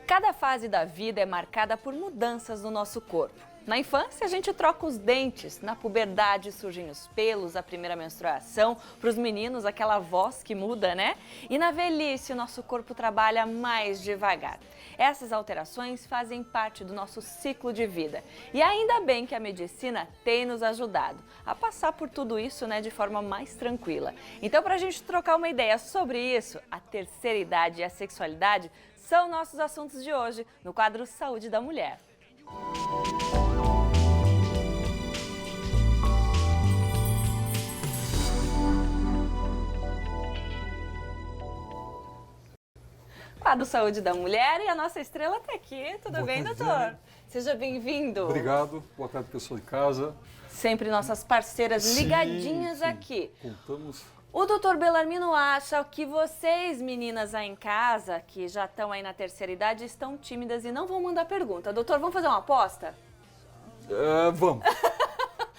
Cada fase da vida é marcada por mudanças no nosso corpo. Na infância, a gente troca os dentes. Na puberdade, surgem os pelos, a primeira menstruação. Para os meninos, aquela voz que muda, né? E na velhice, o nosso corpo trabalha mais devagar. Essas alterações fazem parte do nosso ciclo de vida. E ainda bem que a medicina tem nos ajudado a passar por tudo isso, né, de forma mais tranquila. Então, para a gente trocar uma ideia sobre isso, a terceira idade e a sexualidade são nossos assuntos de hoje no quadro Saúde da Mulher. Quadro Saúde da Mulher e a nossa estrela está aqui. Tudo bem, doutor? Seja bem-vindo. Obrigado. Boa tarde, pessoal de casa. Sempre nossas parceiras ligadinhas aqui. Contamos. O doutor Belarmino acha que vocês, meninas aí em casa, que já estão aí na terceira idade, estão tímidas e não vão mandar pergunta. Doutor, vamos fazer uma aposta? Vamos.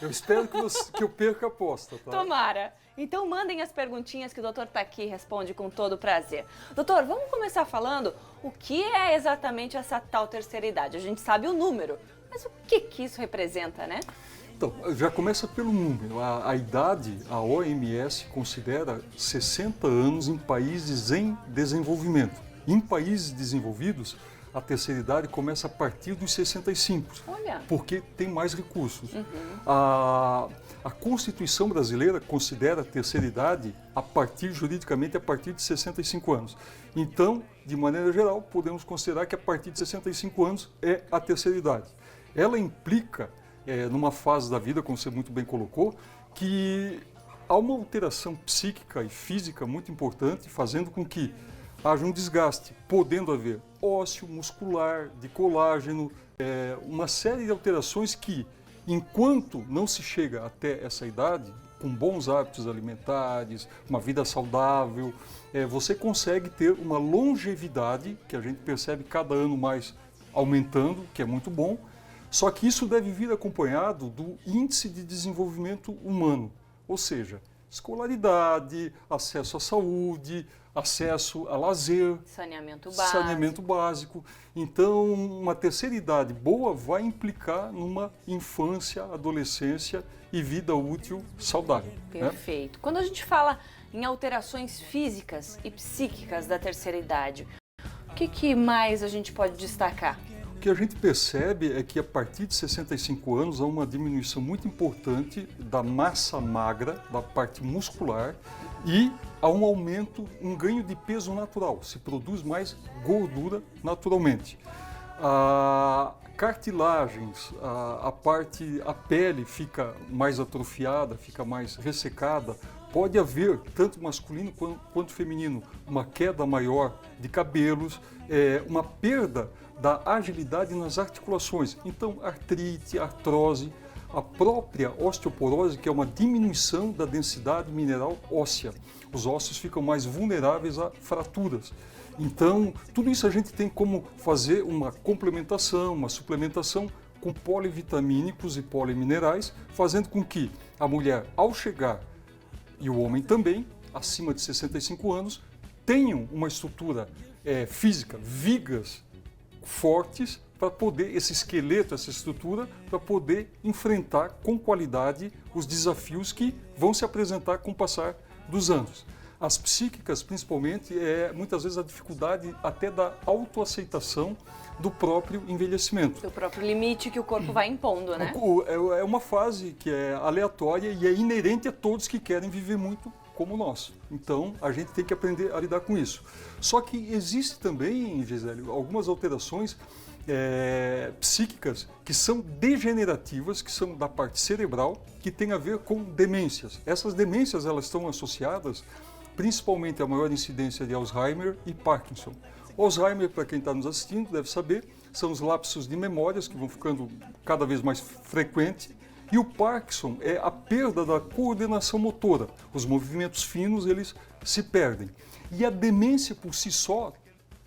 Eu espero que eu perca a aposta, tá? Tomara. Então mandem as perguntinhas que o doutor está aqui e responde com todo prazer. Doutor, vamos começar falando o que é exatamente essa tal terceira idade. A gente sabe o número, mas o que isso representa, né? Então, já começa pelo número. A idade, a OMS considera 60 anos em países em desenvolvimento. Em países desenvolvidos, a terceira idade começa a partir dos 65, Olha. Porque tem mais recursos. A Constituição brasileira considera a terceira idade juridicamente a partir de 65 anos. Então, de maneira geral, podemos considerar que a partir de 65 anos é a terceira idade. Ela implica, numa fase da vida, como você muito bem colocou, que há uma alteração psíquica e física muito importante, fazendo com que haja um desgaste, podendo haver ósseo, muscular, de colágeno, uma série de alterações que, enquanto não se chega até essa idade, com bons hábitos alimentares, uma vida saudável, você consegue ter uma longevidade, que a gente percebe cada ano mais aumentando, que é muito bom, só que isso deve vir acompanhado do índice de desenvolvimento humano, ou seja, escolaridade, acesso à saúde, acesso a lazer, saneamento básico. Então, uma terceira idade boa vai implicar numa infância, adolescência e vida útil saudável. Perfeito. Né? Quando a gente fala em alterações físicas e psíquicas da terceira idade, o que mais a gente pode destacar? O que a gente percebe é que a partir de 65 anos há uma diminuição muito importante da massa magra, da parte muscular, e há um aumento, um ganho de peso natural, se produz mais gordura naturalmente. Cartilagens, a pele fica mais atrofiada, fica mais ressecada, pode haver, tanto masculino quanto feminino, uma queda maior de cabelos, uma perda da agilidade nas articulações. Então, artrite, artrose, a própria osteoporose, que é uma diminuição da densidade mineral óssea. Os ossos ficam mais vulneráveis a fraturas. Então, tudo isso a gente tem como fazer uma complementação, uma suplementação com polivitamínicos e poliminerais, fazendo com que a mulher, ao chegar, e o homem também, acima de 65 anos, tenham uma estrutura física, vigas fortes, para poder, esse esqueleto, essa estrutura, para poder enfrentar com qualidade os desafios que vão se apresentar com o passar dos anos. As psíquicas, principalmente, muitas vezes a dificuldade até da autoaceitação do próprio envelhecimento. Do próprio limite que o corpo vai impondo, né? É uma fase que é aleatória e é inerente a todos que querem viver muito como nós. Então, a gente tem que aprender a lidar com isso. Só que existe também, Gisele, algumas alterações psíquicas que são degenerativas, que são da parte cerebral, que tem a ver com demências. Essas demências, elas estão associadas principalmente à maior incidência de Alzheimer e Parkinson. O Alzheimer, para quem está nos assistindo, deve saber, são os lapsos de memórias que vão ficando cada vez mais frequentes. E o Parkinson é a perda da coordenação motora. Os movimentos finos, eles se perdem. E a demência por si só,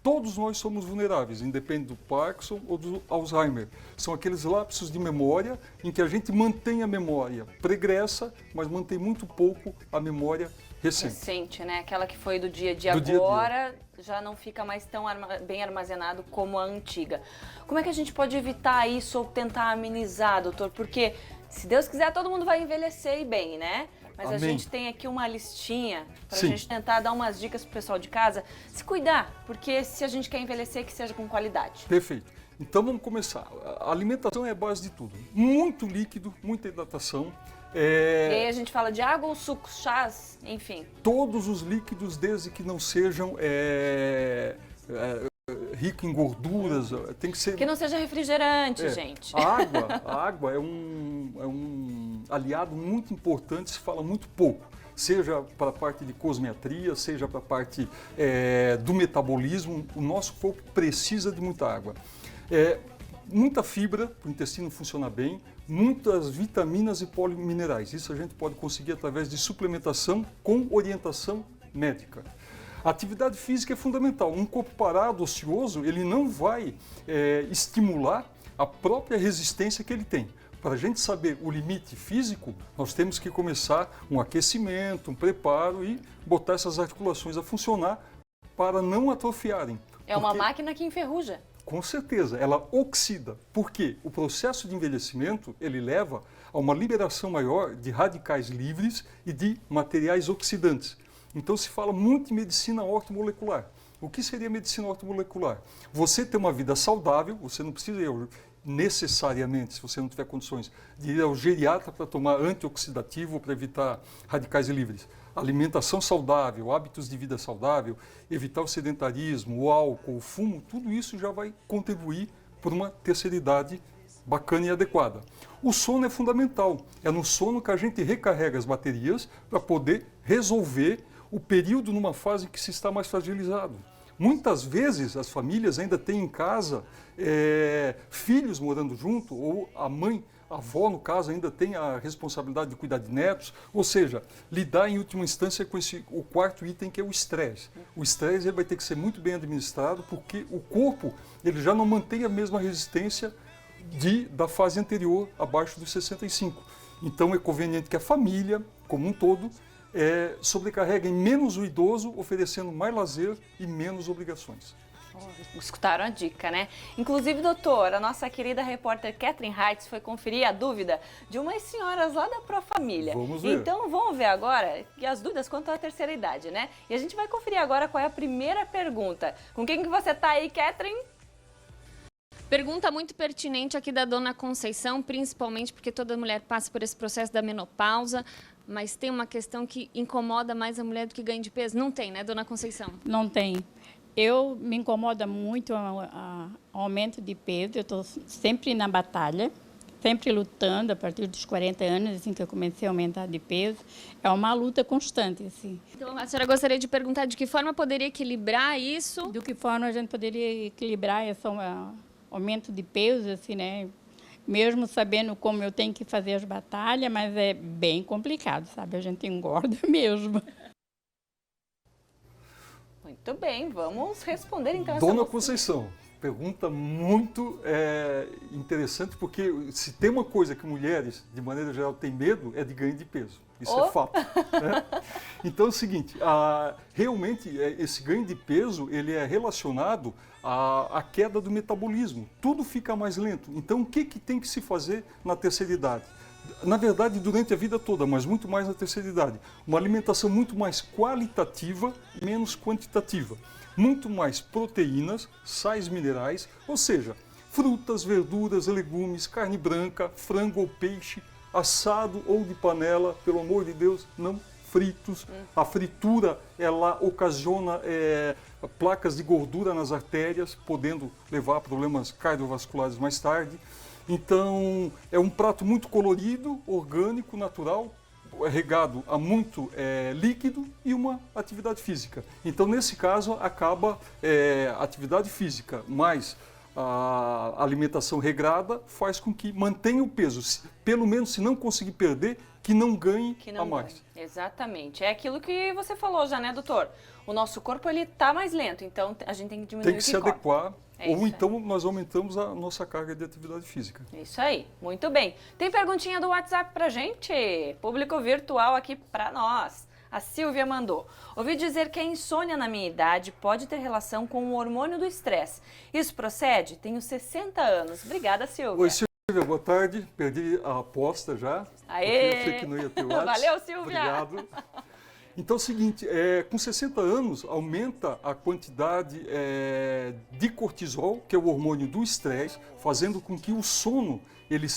todos nós somos vulneráveis, independente do Parkinson ou do Alzheimer. São aqueles lapsos de memória em que a gente mantém a memória pregressa, mas mantém muito pouco a memória recente, né? Aquela que foi do dia a dia Do dia a dia. agora já não fica mais tão bem armazenado como a antiga. Como é que a gente pode evitar isso ou tentar amenizar, doutor? Porque, se Deus quiser, todo mundo vai envelhecer e bem, né? Mas Amém. a gente tem aqui uma listinha para a Sim. gente tentar dar umas dicas pro pessoal de casa se cuidar, porque se a gente quer envelhecer, que seja com qualidade. Perfeito. Então vamos começar. A alimentação é a base de tudo. Muito líquido, muita hidratação. E aí a gente fala de água ou sucos, chás, enfim. Todos os líquidos, desde que não sejam ricos em gorduras, tem que ser... Que não seja refrigerante, gente. A água é um aliado muito importante, se fala muito pouco. Seja para a parte de cosmetria, seja para a parte do metabolismo, o nosso corpo precisa de muita água. Muita fibra para o intestino funcionar bem, muitas vitaminas e poliminerais. Isso a gente pode conseguir através de suplementação com orientação médica. A atividade física é fundamental. Um corpo parado, ocioso, ele não vai estimular a própria resistência que ele tem. Para a gente saber o limite físico, nós temos que começar um aquecimento, um preparo e botar essas articulações a funcionar para não atrofiarem. É uma máquina que enferruja. Com certeza, ela oxida. Por quê? O processo de envelhecimento, ele leva a uma liberação maior de radicais livres e de materiais oxidantes. Então se fala muito em medicina ortomolecular. O que seria medicina ortomolecular? Você ter uma vida saudável, você não precisa ir necessariamente, se você não tiver condições, de ir ao geriatra para tomar antioxidativo para evitar radicais livres. Alimentação saudável, hábitos de vida saudável, evitar o sedentarismo, o álcool, o fumo, tudo isso já vai contribuir para uma terceira idade bacana e adequada. O sono é fundamental. É no sono que a gente recarrega as baterias para poder resolver o período numa fase que se está mais fragilizado. Muitas vezes as famílias ainda têm em casa filhos morando junto, ou a mãe, a avó, no caso, ainda tem a responsabilidade de cuidar de netos, ou seja, lidar em última instância com o quarto item, que é o estresse. O estresse vai ter que ser muito bem administrado, porque o corpo ele já não mantém a mesma resistência da fase anterior, abaixo dos 65. Então é conveniente que a família, como um todo, sobrecarreguem menos o idoso, oferecendo mais lazer e menos obrigações. Escutaram a dica, né? Inclusive, doutor, a nossa querida repórter Catherine Heitz foi conferir a dúvida de umas senhoras lá da Profamília. Vamos ver. Então, vamos ver agora as dúvidas quanto à terceira idade, né? E a gente vai conferir agora qual é a primeira pergunta. Com quem que você tá aí, Catherine? Pergunta muito pertinente aqui da dona Conceição, principalmente porque toda mulher passa por esse processo da menopausa, mas tem uma questão que incomoda mais a mulher do que ganho de peso. Não tem, né, dona Conceição? Não tem. Me incomoda muito o aumento de peso. Eu estou sempre na batalha, sempre lutando a partir dos 40 anos, assim que eu comecei a aumentar de peso. É uma luta constante, assim. Então, a senhora gostaria de perguntar de que forma poderia equilibrar isso? De que forma a gente poderia equilibrar esse aumento de peso, assim, né? Mesmo sabendo como eu tenho que fazer as batalhas, mas é bem complicado, sabe? A gente engorda mesmo. Muito bem, vamos responder então essa Dona moça. Conceição, pergunta muito interessante, porque se tem uma coisa que mulheres, de maneira geral, têm medo, é de ganho de peso. Isso é fato. Né? Então é o seguinte, realmente esse ganho de peso ele é relacionado à queda do metabolismo. Tudo fica mais lento. Então o que tem que se fazer na terceira idade? Na verdade, durante a vida toda, mas muito mais na terceira idade. Uma alimentação muito mais qualitativa e menos quantitativa. Muito mais proteínas, sais minerais, ou seja, frutas, verduras, legumes, carne branca, frango ou peixe, assado ou de panela, pelo amor de Deus, não fritos. A fritura, ela ocasiona placas de gordura nas artérias, podendo levar a problemas cardiovasculares mais tarde. Então, é um prato muito colorido, orgânico, natural, regado a muito líquido e uma atividade física. Então, nesse caso, acaba a atividade física mais a alimentação regrada faz com que mantenha o peso. Pelo menos, se não conseguir perder, que não ganhe a mais. Ganhe. Exatamente. É aquilo que você falou já, né, doutor? O nosso corpo, ele tá mais lento, então a gente tem que diminuir Tem que se adequar. Ou então nós aumentamos a nossa carga de atividade física. Isso aí, muito bem. Tem perguntinha do WhatsApp pra gente? Público virtual aqui pra nós. A Silvia mandou. Ouvi dizer que a insônia na minha idade pode ter relação com o hormônio do estresse. Isso procede? Tenho 60 anos. Obrigada, Silvia. Oi, Silvia, boa tarde. Perdi a aposta já. Aê! Porque eu achei que não ia ter WhatsApp. Valeu, Silvia! Obrigado. Então é o seguinte, com 60 anos aumenta a quantidade de cortisol, que é o hormônio do estresse, fazendo com que o sono ele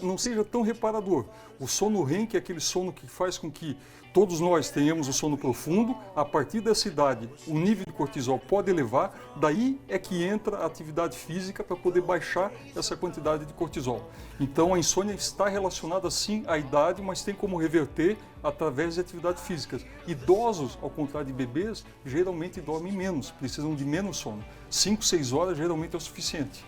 não seja tão reparador. O sono REM, que é aquele sono que faz com que todos nós tenhamos o sono profundo, a partir dessa idade o nível de cortisol pode elevar, daí é que entra a atividade física para poder baixar essa quantidade de cortisol. Então a insônia está relacionada sim à idade, mas tem como reverter através de atividades físicas. Idosos, ao contrário de bebês, geralmente dormem menos, precisam de menos sono. 5, 6 horas geralmente é o suficiente.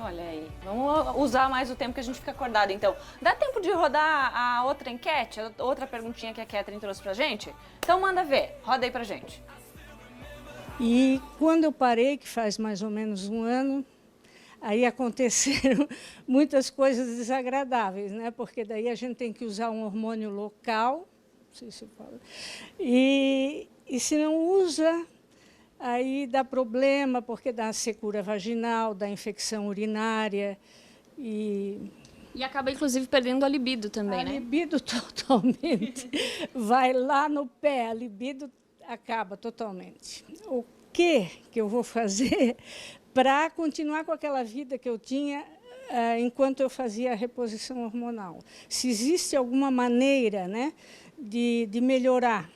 Olha aí, vamos usar mais o tempo que a gente fica acordado, então. Dá tempo de rodar a outra enquete, a outra perguntinha que a Catherine trouxe pra gente? Então manda ver, roda aí pra gente. E quando eu parei, que faz mais ou menos um ano, aí aconteceram muitas coisas desagradáveis, né? Porque daí a gente tem que usar um hormônio local, não sei se fala, e se não usa, aí dá problema, porque dá secura vaginal, dá infecção urinária e acaba, inclusive, perdendo a libido também, né? A libido totalmente. Vai lá no pé, a libido acaba totalmente. O que eu vou fazer para continuar com aquela vida que eu tinha enquanto eu fazia a reposição hormonal? Se existe alguma maneira, né, de melhorar.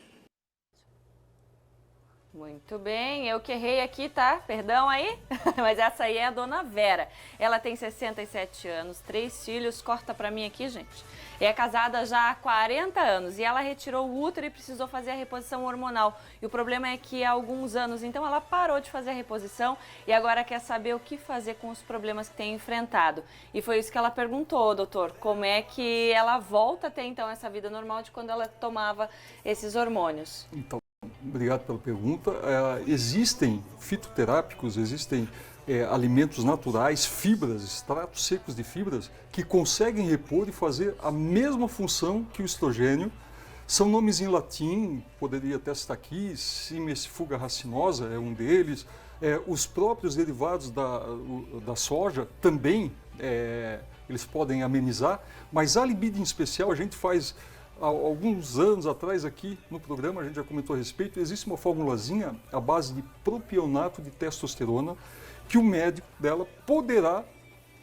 Muito bem, eu que errei aqui, tá? Perdão aí, mas essa aí é a dona Vera. Ela tem 67 anos, 3 filhos, corta pra mim aqui, gente. É casada já há 40 anos e ela retirou o útero e precisou fazer a reposição hormonal. E o problema é que há alguns anos, então, ela parou de fazer a reposição e agora quer saber o que fazer com os problemas que tem enfrentado. E foi isso que ela perguntou, doutor, como é que ela volta a ter, então, essa vida normal de quando ela tomava esses hormônios? Então, obrigado pela pergunta. Existem fitoterápicos, existem alimentos naturais, fibras, extratos secos de fibras, que conseguem repor e fazer a mesma função que o estrogênio. São nomes em latim, poderia até citar aqui, Simesifuga racinosa é um deles. Os próprios derivados da soja também, eles podem amenizar, mas a libido em especial a gente faz... Há alguns anos atrás aqui no programa, a gente já comentou a respeito, existe uma formulazinha à base de propionato de testosterona que o médico dela poderá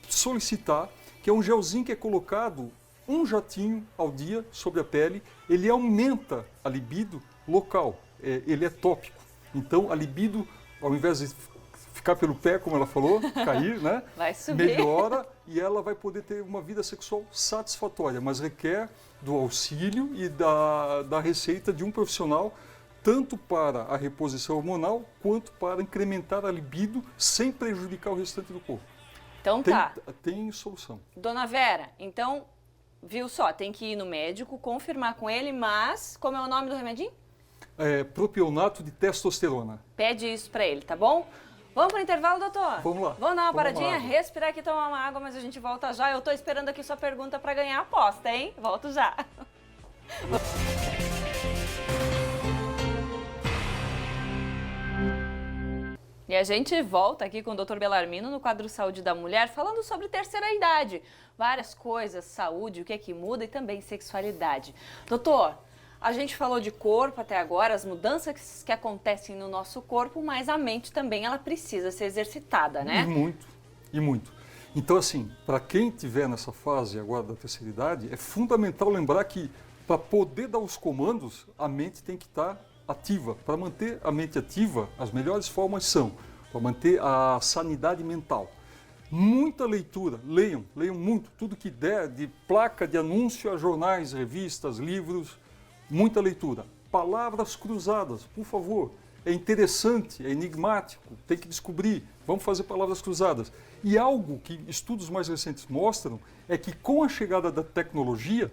solicitar, que é um gelzinho que é colocado um jatinho ao dia sobre a pele, ele aumenta a libido local, ele é tópico. Então a libido, ao invés de ficar pelo pé, como ela falou, cair, né? Vai subir. Melhora e ela vai poder ter uma vida sexual satisfatória, mas requer do auxílio e da receita de um profissional, tanto para a reposição hormonal, quanto para incrementar a libido sem prejudicar o restante do corpo. Então tá. Tem solução. Dona Vera, então, viu só, tem que ir no médico, confirmar com ele, mas como é o nome do remedinho? Propionato de testosterona. Pede isso pra ele, tá bom? Vamos pro intervalo, doutor? Vamos lá. Vamos dar uma paradinha, água. respirar aqui, tomar uma água, mas a gente volta já. Eu tô esperando aqui sua pergunta para ganhar a aposta, hein? Volto já. E a gente volta aqui com o Dr. Belarmino no quadro Saúde da Mulher, falando sobre terceira idade. Várias coisas, saúde, o que é que muda e também sexualidade. Doutor, a gente falou de corpo até agora, as mudanças que acontecem no nosso corpo, mas a mente também, ela precisa ser exercitada, né? E muito. Então, assim, para quem estiver nessa fase agora da terceira idade, é fundamental lembrar que para poder dar os comandos, a mente tem que estar ativa. Para manter a mente ativa, as melhores formas são para manter a sanidade mental. Muita leitura, leiam muito, tudo que der, de placa de anúncio a jornais, revistas, livros, muita leitura. Palavras cruzadas, por favor. É interessante, é enigmático, tem que descobrir. Vamos fazer palavras cruzadas. E algo que estudos mais recentes mostram é que com a chegada da tecnologia,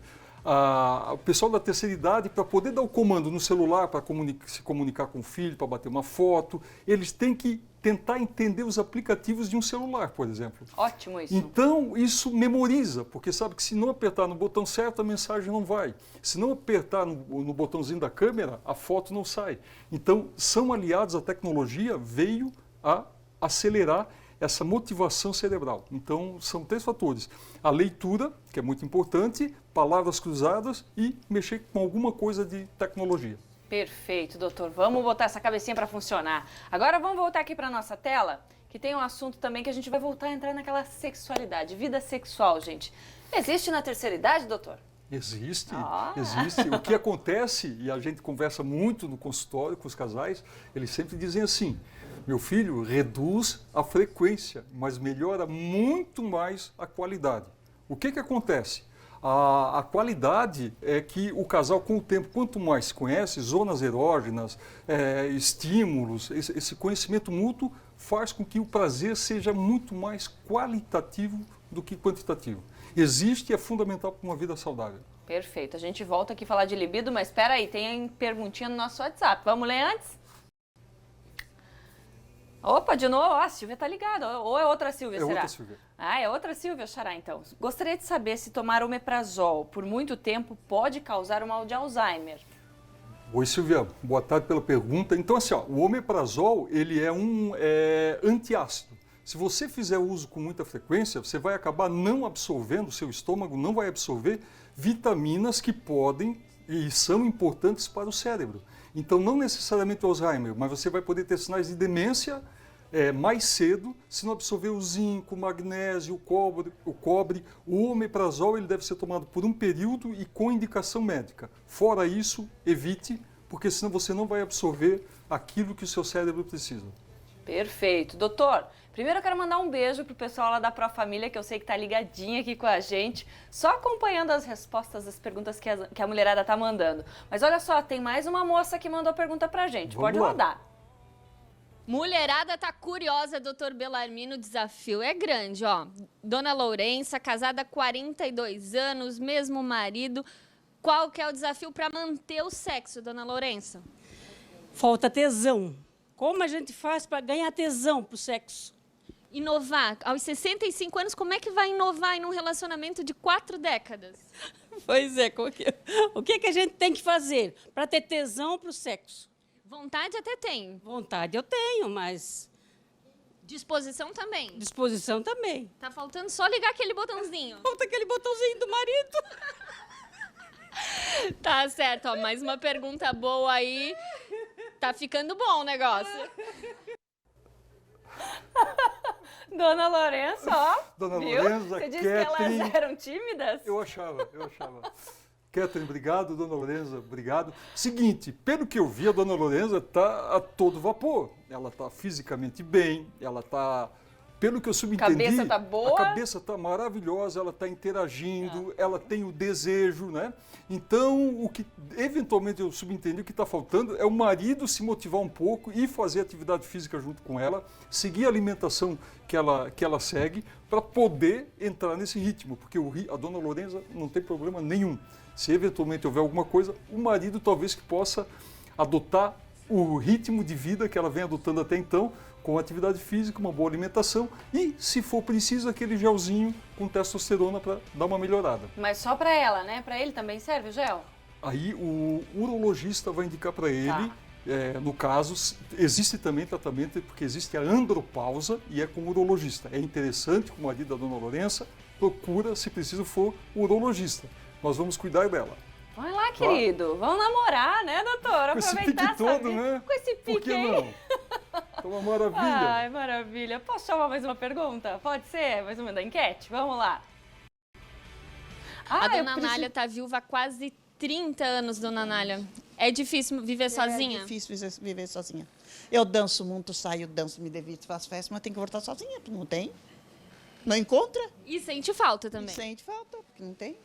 o pessoal da terceira idade, para poder dar o comando no celular, para se comunicar com o filho, para bater uma foto, eles têm que tentar entender os aplicativos de um celular, por exemplo. Ótimo isso. Então, isso memoriza, porque sabe que se não apertar no botão certo, a mensagem não vai. Se não apertar no botãozinho da câmera, a foto não sai. Então, são aliados, a tecnologia veio a acelerar essa motivação cerebral. Então, são 3 fatores. A leitura, que é muito importante, palavras cruzadas e mexer com alguma coisa de tecnologia. Perfeito, doutor. Vamos botar essa cabecinha para funcionar. Agora vamos voltar aqui para a nossa tela, que tem um assunto também que a gente vai voltar a entrar naquela sexualidade, vida sexual, gente. Existe na terceira idade, doutor? Existe, existe. O que acontece, e a gente conversa muito no consultório com os casais, eles sempre dizem assim: meu filho, reduz a frequência, mas melhora muito mais a qualidade. O que acontece? A qualidade é que o casal, com o tempo, quanto mais se conhece, zonas erógenas, estímulos, esse conhecimento mútuo faz com que o prazer seja muito mais qualitativo do que quantitativo. Existe e é fundamental para uma vida saudável. Perfeito. A gente volta aqui a falar de libido, mas espera aí, tem perguntinha no nosso WhatsApp. Vamos ler antes? Opa, de novo, a Silvia tá ligada. Ou é outra Silvia, será? É outra Silvia. Ah, é outra Silvia, Xará, então. Gostaria de saber se tomar omeprazol por muito tempo pode causar um mal de Alzheimer. Oi, Silvia. Boa tarde pela pergunta. Então, assim, o omeprazol, ele é um antiácido. Se você fizer uso com muita frequência, você vai acabar não absorvendo, o seu estômago não vai absorver vitaminas que podem e são importantes para o cérebro. Então, não necessariamente o Alzheimer, mas você vai poder ter sinais de demência mais cedo se não absorver o zinco, o magnésio, o cobre. O omeprazol ele deve ser tomado por um período e com indicação médica. Fora isso, evite, porque senão você não vai absorver aquilo que o seu cérebro precisa. Perfeito. Doutor, primeiro eu quero mandar um beijo pro pessoal lá da Pro Família, que eu sei que tá ligadinho aqui com a gente, só acompanhando as respostas das perguntas que a mulherada tá mandando. Mas olha só, tem mais uma moça que mandou pergunta pra gente. Pode rodar. Mulherada tá curiosa, doutor Bellarmino, o desafio é grande, ó. Dona Lourença, casada há 42 anos, mesmo marido. Qual que é o desafio para manter o sexo, dona Lourença? Falta tesão. Como a gente faz para ganhar tesão pro sexo? Inovar. Aos 65 anos, como é que vai inovar em um relacionamento de 4 décadas? Pois é, o que a gente tem que fazer para ter tesão pro sexo? Vontade até tem. Vontade eu tenho, mas Disposição também. disposição também. Tá faltando só ligar aquele botãozinho. Falta aquele botãozinho do marido. Tá certo, ó. Mais uma pergunta boa aí. Tá ficando bom o negócio. Dona Lourença, ó. Dona viu? Lourença, Você disse que elas Catherine. eram tímidas? Eu achava. Catherine, obrigado. Dona Lourença, obrigado. Seguinte, pelo que eu vi, a Dona Lourença está a todo vapor. Ela está fisicamente bem, ela está, pelo que eu subentendi... A cabeça tá boa? A cabeça está maravilhosa, ela está interagindo, ela tem o desejo, né? Então, o que eventualmente eu subentendi, o que está faltando é o marido se motivar um pouco e fazer atividade física junto com ela, seguir a alimentação que ela segue, para poder entrar nesse ritmo, porque a Dona Lourença não tem problema nenhum. Se eventualmente houver alguma coisa, o marido talvez que possa adotar o ritmo de vida que ela vem adotando até então, com atividade física, uma boa alimentação e, se for preciso, aquele gelzinho com testosterona para dar uma melhorada. Mas só pra ela, né? Pra ele também serve o gel? Aí o urologista vai indicar para ele, no caso, existe também tratamento, porque existe a andropausa e é com o urologista. É interessante que o marido da Dona Lourença procura, se preciso for, o urologista. Nós vamos cuidar dela. Vai lá, querido. Vamos namorar, né, doutora? Com esse Aproveitar pique essa todo, vida. né? Com esse pique, Por que hein? não? É uma maravilha. Ai, maravilha. Posso chamar mais uma pergunta? Pode ser? Mais uma da enquete? Vamos lá. A dona Nália tá viúva há quase 30 anos, dona Nália. É difícil viver sozinha? É difícil viver sozinha. Eu danço muito, saio, danço, me divirto, faço festa, mas tenho que voltar sozinha, porque não tem. Não encontra. E sente falta também? Sente falta, porque não tem.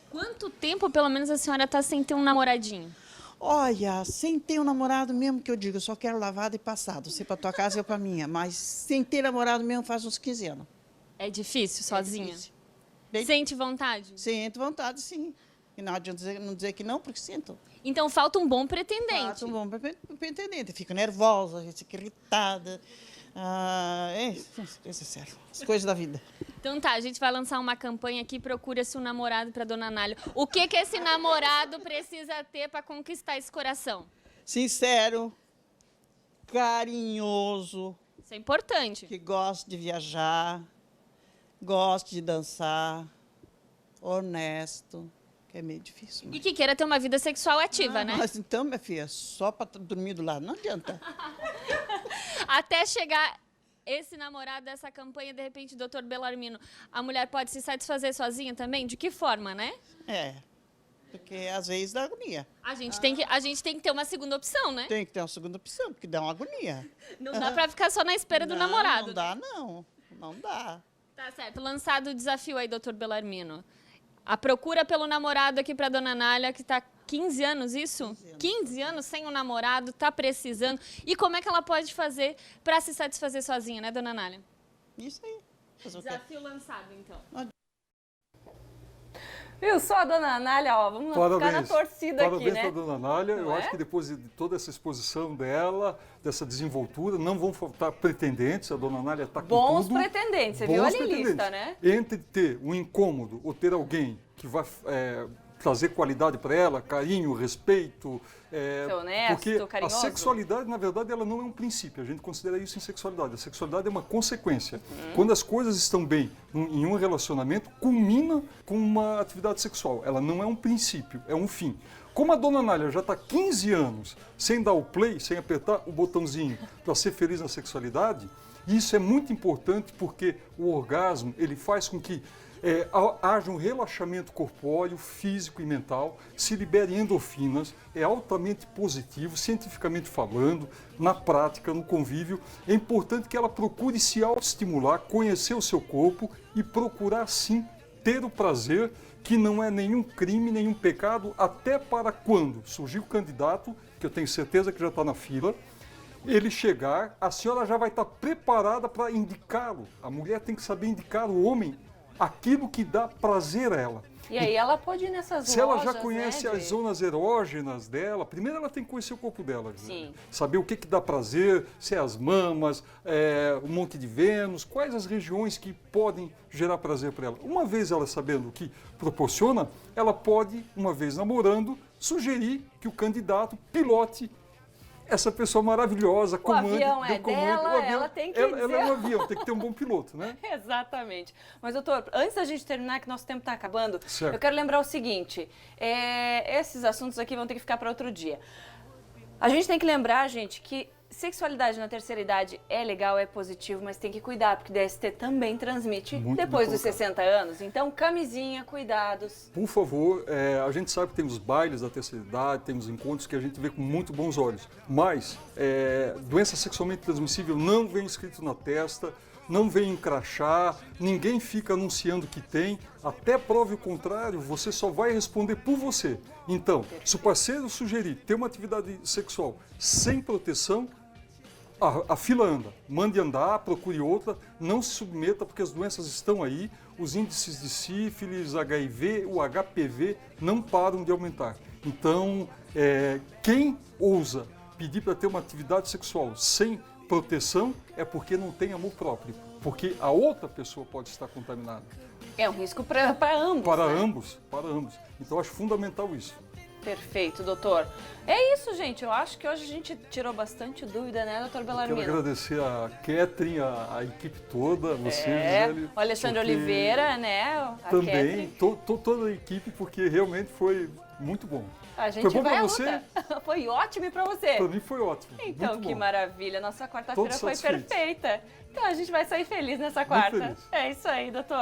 Quanto tempo, pelo menos, a senhora tá sem ter um namoradinho? Olha, sem ter um namorado mesmo, que eu digo, eu só quero lavado e passado. Se para tua casa, eu para minha. Mas sem ter namorado mesmo faz uns 15 anos. É difícil, sozinha? difícil. Bem- Sente vontade? Sinto vontade, sim. E não adianta não dizer que não, porque sinto. Então falta um bom pretendente. Faço um bom pretendente. Fico nervosa, fico irritada. Isso é sério. As coisas da vida. Então tá, a gente vai lançar uma campanha aqui, procura-se um namorado para Dona Anália. O que esse namorado precisa ter para conquistar esse coração? Sincero, carinhoso, Isso é importante. que gosta de viajar, gosta de dançar, honesto, que é meio difícil. E que queira ter uma vida sexual ativa, né? Mas então, minha filha, só para dormir do lado não adianta. Até chegar esse namorado dessa campanha, de repente, doutor Bellarmino, a mulher pode se satisfazer sozinha também? De que forma, né? Porque às vezes dá agonia. A gente tem que ter uma segunda opção, né? Tem que ter uma segunda opção, porque dá uma agonia. Não dá pra ficar só na espera do namorado. Não dá, não. Não dá. Tá certo. Lançado o desafio aí, doutor Bellarmino. A procura pelo namorado aqui pra Dona Anália, que tá 15 anos, isso? 15 anos sem um namorado, tá precisando. E como é que ela pode fazer pra se satisfazer sozinha, né, Dona Anália? Isso aí. Fazer o quê? Desafio lançado, então. Viu só a Dona Anália, ó, vamos ficar na torcida aqui, né? Parabéns para a Dona Anália. Eu Não acho é? que depois de toda essa exposição dela, dessa desenvoltura, não vão faltar pretendentes. A Dona Anália está com Bons tudo. pretendentes, você viu a lista, né? Entre ter um incômodo ou ter alguém que vai trazer qualidade para ela, carinho, respeito. Ser honesto, porque carinhoso. a sexualidade, na verdade, ela não é um princípio. A gente considera isso em sexualidade. A sexualidade é uma consequência. Quando as coisas estão bem em um relacionamento, culmina com uma atividade sexual. Ela não é um princípio, é um fim. Como a Dona Anália já está 15 anos sem dar o play, sem apertar o botãozinho para ser feliz na sexualidade, isso é muito importante porque o orgasmo ele faz com que haja um relaxamento corpóreo, físico e mental, se liberem endorfinas, é altamente positivo, cientificamente falando, na prática, no convívio. É importante que ela procure se autoestimular, conhecer o seu corpo e procurar, sim, ter o prazer, que não é nenhum crime, nenhum pecado, até para quando surgir o candidato, que eu tenho certeza que já está na fila, ele chegar, a senhora já vai estar preparada para indicá-lo. A mulher tem que saber indicar o homem aquilo que dá prazer a ela. E aí ela pode ir nessas Se lojas, ela já conhece né, as zonas erógenas dela, primeiro ela tem que conhecer o corpo dela. Sim. Saber o que dá prazer, se é as mamas, o Monte de Vênus, quais as regiões que podem gerar prazer para ela. Uma vez ela sabendo o que proporciona, ela pode, uma vez namorando, sugerir que o candidato pilote essa pessoa maravilhosa, comande... avião é comando, dela, o avião, ela tem que ela dizer... é um avião, tem que ter um bom piloto, né? Exatamente. Mas, doutor, antes da gente terminar, que nosso tempo está acabando, Certo. eu quero lembrar o seguinte, esses assuntos aqui vão ter que ficar para outro dia. A gente tem que lembrar, gente, que sexualidade na terceira idade é legal, é positivo, mas tem que cuidar, porque DST também transmite Muito depois bem dos colocado. 60 anos. Então, camisinha, cuidados. Por favor, a gente sabe que tem os bailes da terceira idade, tem os encontros que a gente vê com muito bons olhos, mas doença sexualmente transmissível não vem escrito na testa, não vem em crachá, ninguém fica anunciando que tem, até prove o contrário, você só vai responder por você. Então, se o parceiro sugerir ter uma atividade sexual sem proteção, a fila anda, mande andar, procure outra, não se submeta porque as doenças estão aí, os índices de sífilis, HIV, o HPV não param de aumentar. Então, quem ousa pedir para ter uma atividade sexual sem proteção é porque não tem amor próprio, porque a outra pessoa pode estar contaminada. É um risco para ambos, Para né? ambos. Então, eu acho fundamental isso. Perfeito, doutor. É isso, gente. Eu acho que hoje a gente tirou bastante dúvida, né, doutor Bellarmino? Quero agradecer a Catherine, a equipe toda, você, Gisele. O Alexandre porque Oliveira, né? A Também, Catherine. toda a equipe, porque realmente foi muito bom. A gente Foi bom vai pra à você? luta. Foi ótimo e pra você. Para mim foi ótimo. Então, muito que bom. maravilha. Nossa quarta-feira Todos foi satisfeitos. perfeita. Então, a gente vai sair feliz nessa quarta. feliz. É isso aí, doutor.